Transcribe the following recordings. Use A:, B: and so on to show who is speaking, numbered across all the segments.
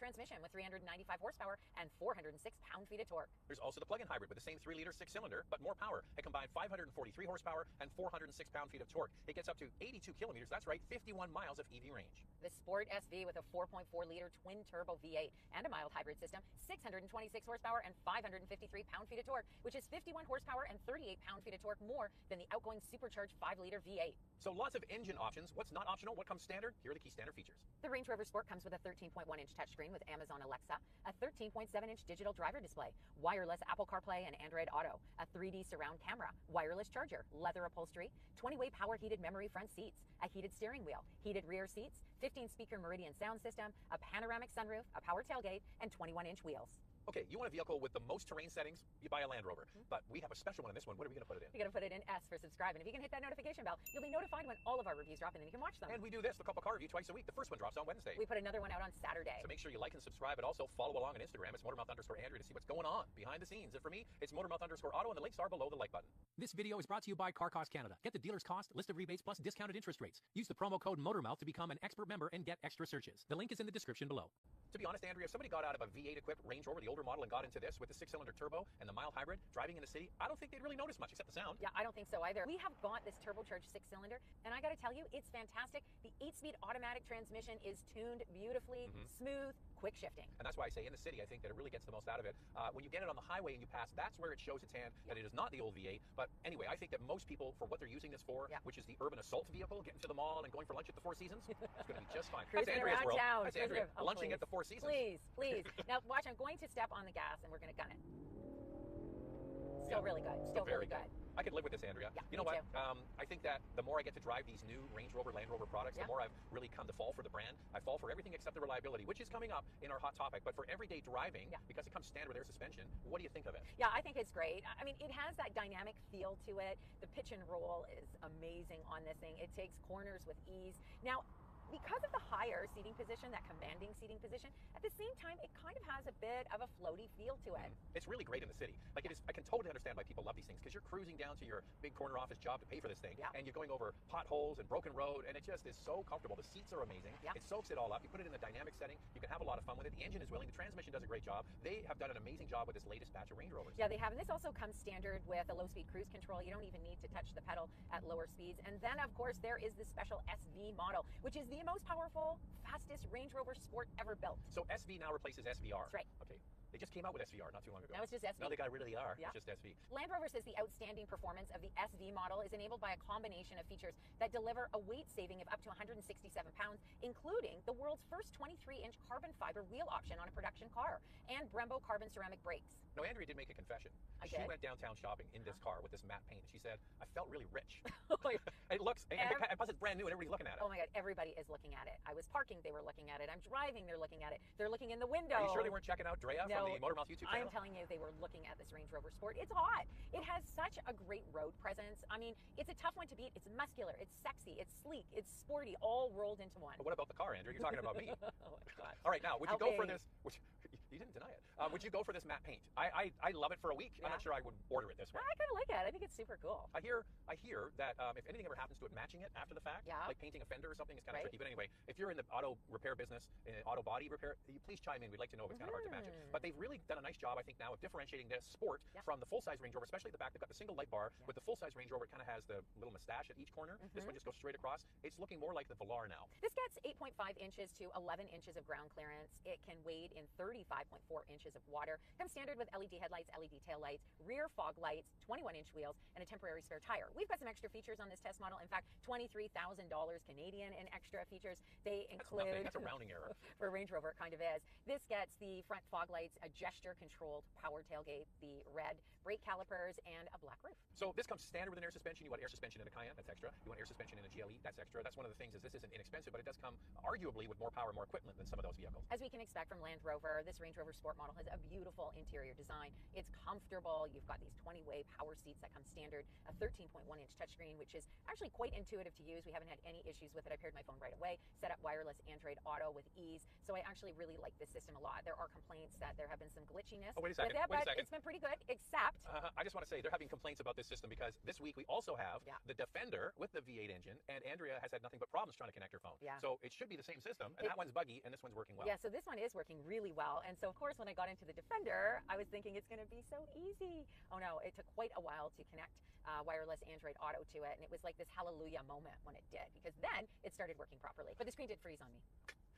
A: transmission with 395 horsepower and 406 pound-feet of torque.
B: There's also the plug-in hybrid with the same 3-liter 6-cylinder, but more power. It combines 543 horsepower and 406 pound-feet of torque. It gets up to 82 kilometers, that's right, 51 miles of EV range.
A: The Sport SV with a 4.4-liter twin-turbo V8 and a mild hybrid system, 626 horsepower and 553 pound-feet of torque, which is 51 horsepower and 38 pound-feet of torque more than the outgoing supercharged 5-liter V8.
B: So lots of engine options. What's not optional? What comes standard? Here are the key standard features.
A: The Range Rover Sport comes with a 13.1-inch touchscreen with Amazon Alexa, a 13.7-inch digital driver display, wireless Apple CarPlay and Android Auto, a 3D surround camera, wireless charger, leather upholstery, 20-way power heated memory front seats, a heated steering wheel, heated rear seats, 15-speaker Meridian sound system, a panoramic sunroof, a power tailgate, and 21-inch wheels.
B: Okay, you want a vehicle with the most terrain settings, you buy a Land Rover. But we have a special one in this one. What are we going to put it in?
A: You're going to put it in S for subscribe. And if you can hit that notification bell, you'll be notified when all of our reviews drop, and then you can watch them.
B: And we do this, the Couple Car Review, twice a week. The first one drops on Wednesday.
A: We put another one out on Saturday.
B: So make sure you like and subscribe, but also follow along on Instagram. It's Motormouth_Andrew to see what's going on behind the scenes. And for me, it's Motormouth_Auto, and the links are below the like button.
C: This video is brought to you by Car Cost Canada. Get the dealer's cost, list of rebates, plus discounted interest rates. Use the promo code MOTORMOUTH to become an expert member and get extra searches. The link is in the description below.
B: To be honest, Andrea, if somebody got out of a V8 equipped Range Rover, the older model, and got into this with the 6-cylinder turbo and the mild hybrid, driving in the city, I don't think they'd really notice much except the sound.
A: Yeah, I don't think so either. We have got this turbocharged 6-cylinder, and I got to tell you, it's fantastic. The 8-speed automatic transmission is tuned beautifully, smooth, quick shifting.
B: And that's why I say in the city, I think that it really gets the most out of it. When you get it on the highway and you pass, that's where it shows its hand that it is not the old V8. But anyway, I think that most people, for what they're using this for, which is the urban assault vehicle, getting to the mall and going for lunch at the Four Seasons, it's going to be just fine.
A: Cruising
B: That's Andrea's
A: around
B: world.
A: town.
B: That's Andrea,
A: Oh,
B: lunching
A: please.
B: at the Four Seasons.
A: Please, please. Now watch, I'm going to step on the gas and we're going to gun it. Still really good. Still
B: very
A: really good.
B: I could live with this, Andrea.
A: Yeah,
B: you know
A: me
B: what? I think that the more I get to drive these new Range Rover, Land Rover products, the more I've really come to fall for the brand. I fall for everything except the reliability, which is coming up in our hot topic. But for everyday driving, because it comes standard with air suspension, what do you think of it?
A: Yeah, I think it's great. I mean, it has that dynamic feel to it. The pitch and roll is amazing on this thing. It takes corners with ease. Now, because of the higher seating position, that commanding seating position, at the same time, it kind of has a bit of a floaty feel to it.
B: It's really great in the city. Like it is, I can totally understand why people love these things, because you're cruising down to your big corner office job to pay for this thing, and you're going over potholes and broken road, and it just is so comfortable. The seats are amazing. It soaks it all up. You put it in a dynamic setting. You can have a lot of fun with it. The engine is willing. The transmission does a great job. They have done an amazing job with this latest batch of Range Rovers.
A: Yeah, they have. And this also comes standard with a low-speed cruise control. You don't even need to touch the pedal at lower speeds. And then, of course, there is the special SV model, which is the most powerful, fastest Range Rover Sport ever built.
B: So SV now replaces SVR.
A: That's right.
B: Okay. They just came out with SVR not too long ago.
A: Now it's just SV.
B: Now they got rid of the R.
A: Yeah.
B: It's just SV.
A: Land Rover says the outstanding performance of the SV model is enabled by a combination of features that deliver a weight saving of up to 167 pounds, including the world's first 23-inch carbon fiber wheel option on a production car and Brembo carbon ceramic brakes.
B: No, Andrea did make a confession. She went downtown shopping in this car with this matte paint, and she said, I felt really rich. It looks, and plus it's brand new and everybody's looking at it.
A: Oh my God, everybody is looking at it. I was parking, they were looking at it. I'm driving, they're looking at it. They're looking in the window.
B: Are you sure they weren't checking out Drea from the Motormouth YouTube channel?
A: I'm telling you, they were looking at this Range Rover Sport. It's hot. It has such a great road presence. I mean, it's a tough one to beat. It's muscular, it's sexy, it's sleek, it's sporty, all rolled into one.
B: But what about the car, Andrew? You're talking about me.
A: Oh my God.
B: All right, now, would you go for this? You didn't deny it. Would you go for this matte paint? I love it for a week. I'm not sure I would order it this way.
A: I kind of like it. I think it's super cool.
B: I hear that if anything ever happens to it, matching it after the fact, like painting a fender or something, is kind of tricky. But anyway, if you're in the auto repair business, auto body repair, please chime in. We'd like to know if it's kind of hard to match it. But they've really done a nice job, I think, now of differentiating this Sport from the full-size Range Rover, especially at the back. They've got the single light bar. With the full-size Range Rover, it kind of has the little mustache at each corner. This one just goes straight across. It's looking more like the Velar now.
A: This gets 8.5 inches to 11 inches of ground clearance. It can wade in 35.4 inches of water. Comes standard with LED headlights, LED tail lights, rear fog lights, 21-inch wheels, and a temporary spare tire. We've got some extra features on this test model. In fact, $23,000 Canadian in extra features. They include...
B: That's a rounding error.
A: For a Range Rover, it kind of is. This gets the front fog lights, a gesture-controlled power tailgate, the red brake calipers, and a black roof.
B: So this comes standard with an air suspension. You want air suspension in a Cayenne, that's extra. You want air suspension in a GLE, that's extra. That's one of the things, is this isn't inexpensive, but it does come arguably with more power, more equipment than some of those vehicles.
A: As we can expect from Land Rover, this Range Range Rover Sport model has a beautiful interior design. It's comfortable. You've got these 20-way power seats that come standard, a 13.1-inch touchscreen, which is actually quite intuitive to use. We haven't had any issues with it. I paired my phone right away, set up wireless Android Auto with ease. So I actually really like this system a lot. There are complaints that there have been some glitchiness
B: with it,
A: but it's been pretty good, except...
B: I just want to say, they're having complaints about this system because this week we also have the Defender with the V8 engine, and Andrea has had nothing but problems trying to connect her phone. So it should be the same system, and that one's buggy, and this one's working well.
A: Yeah, so this one is working really well. And so, of course, when I got into the Defender, I was thinking it's going to be so easy. Oh, no, it took quite a while to connect wireless Android Auto to it, and it was like this hallelujah moment when it did, because then it started working properly. But the screen did freeze on me.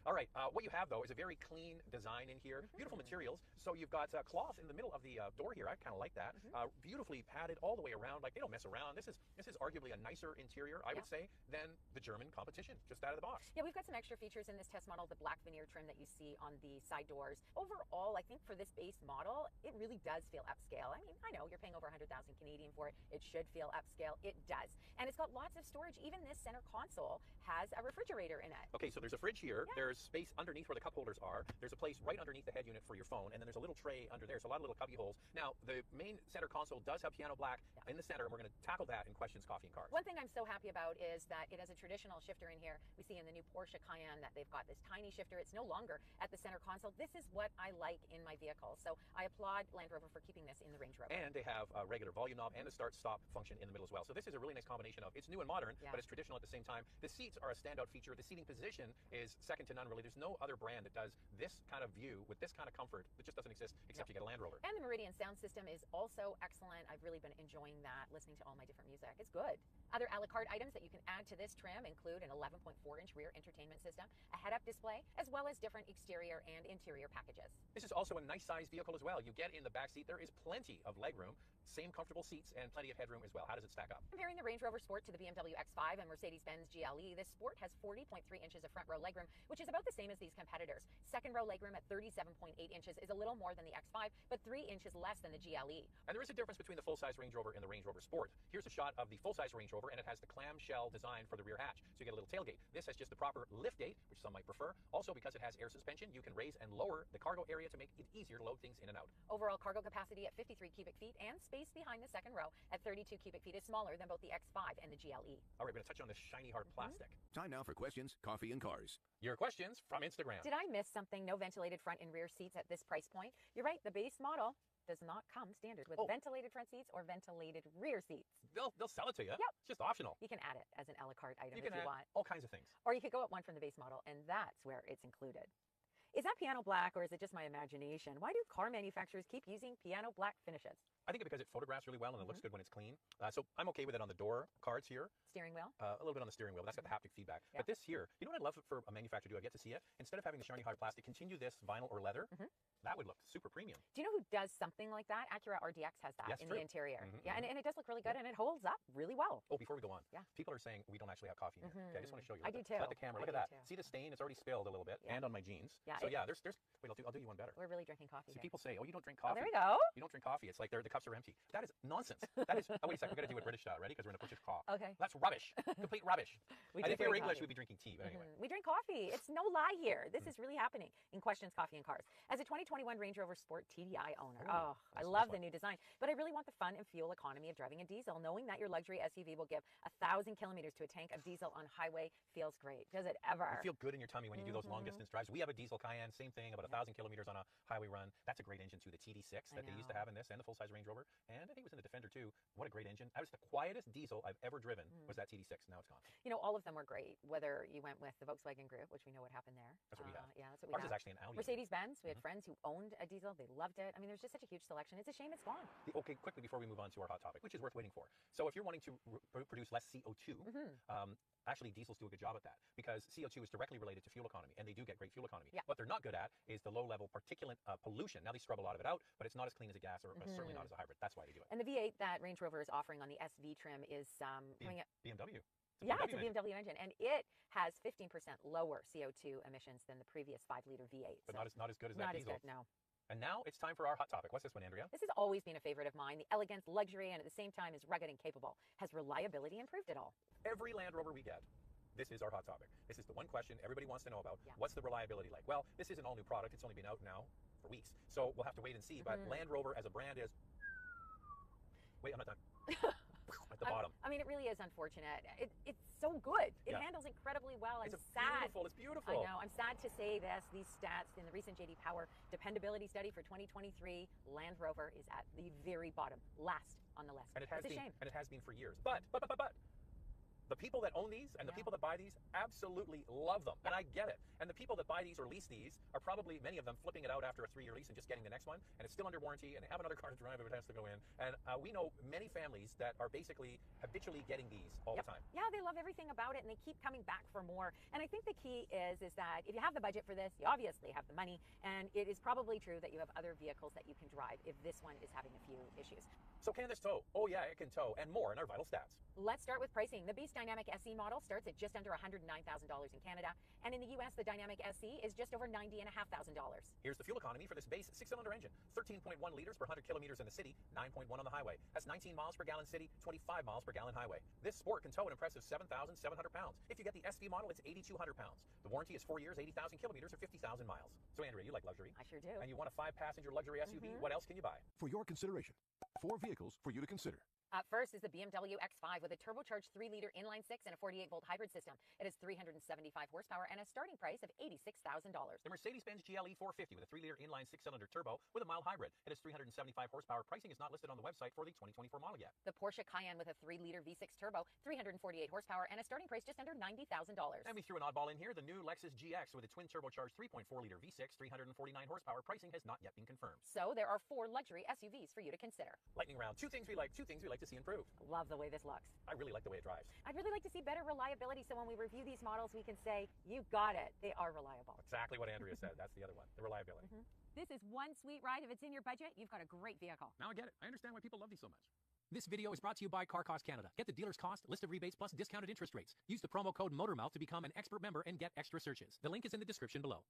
B: All right, what you have, though, is a very clean design in here. Beautiful materials. So you've got cloth in the middle of the door here. I kind of like that. Beautifully padded all the way around. Like, they don't mess around. This is arguably a nicer interior, I would say, than the German competition, just out of the box.
A: Yeah, we've got some extra features in this test model, the black veneer trim that you see on the side doors. Overall, I think for this base model, it really does feel upscale. I mean, I know you're paying over 100,000 Canadian for it. It should feel upscale. It does. And it's got lots of storage. Even this center console has a refrigerator in it.
B: Okay, so there's a fridge here. There's space underneath where the cup holders are. There's a place right underneath the head unit for your phone, and then there's a little tray under there, so a lot of little cubby holes. Now, the main center console does have piano black in the center, and we're going to tackle that in questions, coffee, and cars.
A: One thing I'm so happy about is that it has a traditional shifter in here. We see in the new Porsche Cayenne that they've got this tiny shifter. It's no longer at the center console. This is what I like in my vehicle, so I applaud Land Rover for keeping this in the Range Rover.
B: And they have a regular volume knob and a start-stop function in the middle as well. So this is a really nice combination of, it's new and modern, but it's traditional at the same time. The seats are a standout feature. The seating position is second to none, really. There's no other brand that does this kind of view with this kind of comfort. It just doesn't exist except you get a Land Rover.
A: And the Meridian sound system is also excellent. I've really been enjoying that, listening to all my different music. It's good. Other a la carte items that you can add to this trim include an 11.4-inch rear entertainment system, a head-up display, as well as different exterior and interior packages.
B: This is also a nice size vehicle as well. You get in the back seat, there is plenty of legroom, same comfortable seats, and plenty of headroom as well. How does it stack up?
A: Comparing the Range Rover Sport to the BMW X5 and Mercedes-Benz GLE, this Sport has 40.3 inches of front row legroom, which is about the same as these competitors. Second row legroom at 37.8 inches is a little more than the X5, but 3 inches less than the GLE.
B: And there is a difference between the full-size Range Rover and the Range Rover Sport. Here's a shot of the full-size Range Rover, and it has the clamshell design for the rear hatch, so you get a little tailgate. This has just the proper liftgate, which some might prefer. Also, because it has air suspension, you can raise and lower the cargo area to make it easier to load things in and out.
A: Overall cargo capacity at 53 cubic feet, and space behind the second row at 32 cubic feet is smaller than both the X5 and the GLE.
B: All right, we're going to touch on this shiny hard plastic.
D: Time now for questions, coffee, and cars.
B: Your questions from Instagram.
A: Did I miss something? No ventilated front and rear seats at this price point? You're right, the base model does not come standard with ventilated front seats or ventilated rear seats.
B: They'll sell it to you.
A: Yep.
B: It's just optional.
A: You can add it as an a la carte item
B: if
A: you
B: add
A: want.
B: All kinds of things.
A: Or you could go up one from the base model, and that's where it's included. Is that piano black, or is it just my imagination? Why do car manufacturers keep using piano black finishes?
B: I think because it photographs really well and it looks good when it's clean. So I'm okay with it on the door cards here.
A: Steering wheel?
B: A little bit on the steering wheel. That's got the haptic feedback. But this here, you know what I'd love for a manufacturer to do? I get to see it. Instead of having the shiny hard plastic, continue this vinyl or leather. That would look super premium.
A: Do you know who does something like that? Acura RDX has that in the interior. Yeah, and it does look really good, and it holds up really well.
B: Oh, before we go on, people are saying we don't actually have coffee in here. Okay, I just want to show you. I do too. Let the camera, look at that. See the stain? It's already spilled a little bit, and on my jeans. Yeah. So yeah, there's. Wait, I'll do you one better.
A: We're really drinking coffee.
B: See, people say, oh, you don't drink coffee.
A: Oh, there we go.
B: You don't drink coffee. It's like the cups are empty. That is nonsense. That is. Oh, wait a second. We're gonna do it British style. Ready? Because we're gonna push it cough.
A: Okay.
B: That's rubbish. Complete rubbish. I think if we were English, we'd be drinking tea. But anyway.
A: We drink coffee. It's no lie here. This is really happening in questions, coffee, and cars. As a 2021 Range Rover Sport TDI owner, I love the new design, but I really want the fun and fuel economy of driving a diesel. Knowing that your luxury SUV will give 1,000 kilometers to a tank of diesel on highway feels great. Does it ever?
B: You feel good in your tummy when you do those long distance drives. We have a diesel Cayenne, same thing, about 1,000 kilometers on a highway run. That's a great engine too. The TD6 that they used to have in this, and the full size Range Rover, and I think it was in the Defender too. What a great engine! That was the quietest diesel I've ever driven. Was that TD6? Now it's gone.
A: You know, all of them were great. Whether you went with the Volkswagen Group, which we know what happened there.
B: That's what we have.
A: Yeah, that's what we have.
B: Ours is actually an Audi.
A: Mercedes-Benz. We had friends who owned a diesel. They loved it. I mean, there's just such a huge selection. It's a shame it's gone.
B: Okay, quickly before we move on to our hot topic, which is worth waiting for. So if you're wanting to produce less CO2, actually diesels do a good job at that, because CO2 is directly related to fuel economy, and they do get great fuel economy. What they're not good at is the low-level particulate pollution. Now they scrub a lot of it out, but it's not as clean as a gas, or certainly not as a hybrid. That's why they do it.
A: And the V8 that Range Rover is offering on the SV trim is coming at
B: BMW.
A: It's a BMW engine, and it has 15% lower CO2 emissions than the previous 5-liter V8.
B: But not as good as that diesel.
A: Not as good, no.
B: And now it's time for our hot topic. What's this one, Andrea?
A: This has always been a favorite of mine. The elegance, luxury, and at the same time is rugged and capable. Has reliability improved at all?
B: Every Land Rover we get, this is our hot topic. This is the one question everybody wants to know about. What's the reliability like? Well, this is an all-new product. It's only been out now for weeks. So we'll have to wait and see. But Land Rover as a brand is... Wait, I'm not done. At the bottom.
A: I mean, it really is unfortunate. It's so good. It handles incredibly well. I'm sad.
B: It's beautiful.
A: I know. I'm sad to say this. These stats in the recent J.D. Power dependability study for 2023, Land Rover is at the very bottom, last on the list.
B: And
A: it's a shame.
B: And it has been for years. But the people that own these and the people that buy these absolutely love them. And I get it. And the people that buy these or lease these are probably, many of them, flipping it out after a 3-year lease and just getting the next one. And it's still under warranty and they have another car to drive if it has to go in. And we know many families that are basically habitually getting these all the time.
A: Yeah, they love everything about it and they keep coming back for more. And I think the key is that if you have the budget for this, you obviously have the money. And it is probably true that you have other vehicles that you can drive if this one is having a few issues.
B: So can this tow? Oh yeah, it can tow, and more in our vital stats.
A: Let's start with pricing. The Beast Dynamic SE model starts at just under $109,000 in Canada, and in the US, the Dynamic SE is just over $90,500.
B: Here's the fuel economy for this base 6-cylinder engine: 13.1 liters per 100 kilometers in the city, 9.1 on the highway. That's 19 miles per gallon city, 25 miles per gallon highway. This Sport can tow an impressive 7,700 pounds. If you get the SV model, it's 8,200 pounds. The warranty is 4 years, 80,000 kilometers, or 50,000 miles. So Andrea, you like luxury?
A: I sure do.
B: And you want a 5-passenger luxury SUV? What else can you buy?
D: For your consideration, 4 vehicles for you to consider.
A: First is the BMW X5 with a turbocharged 3-liter inline-6 and a 48-volt hybrid system. It has 375 horsepower and a starting price of $86,000.
B: The Mercedes-Benz GLE 450 with a 3-liter inline 6-cylinder turbo with a mild hybrid. It has 375 horsepower. Pricing is not listed on the website for the 2024 model yet.
A: The Porsche Cayenne with a 3-liter V6 turbo, 348 horsepower, and a starting price just under $90,000.
B: And we threw an oddball in here, the new Lexus GX with a twin turbocharged 3.4-liter V6, 349 horsepower. Pricing has not yet been confirmed.
A: So there are 4 luxury SUVs for you to consider.
B: Lightning round. 2 things we like to see improved.
A: Love the way this looks.
B: I really like the way it drives.
A: I'd really like to see better reliability, so when we review these models, we can say, you got it. They are reliable.
B: Exactly what Andrea said. That's the other one, the reliability.
A: This is one sweet ride. If it's in your budget, you've got a great vehicle.
C: Now I get it. I understand why people love these so much. This video is brought to you by Car Cost Canada. Get the dealer's cost, list of rebates, plus discounted interest rates. Use the promo code MOTORMOUTH to become an expert member and get extra searches. The link is in the description below.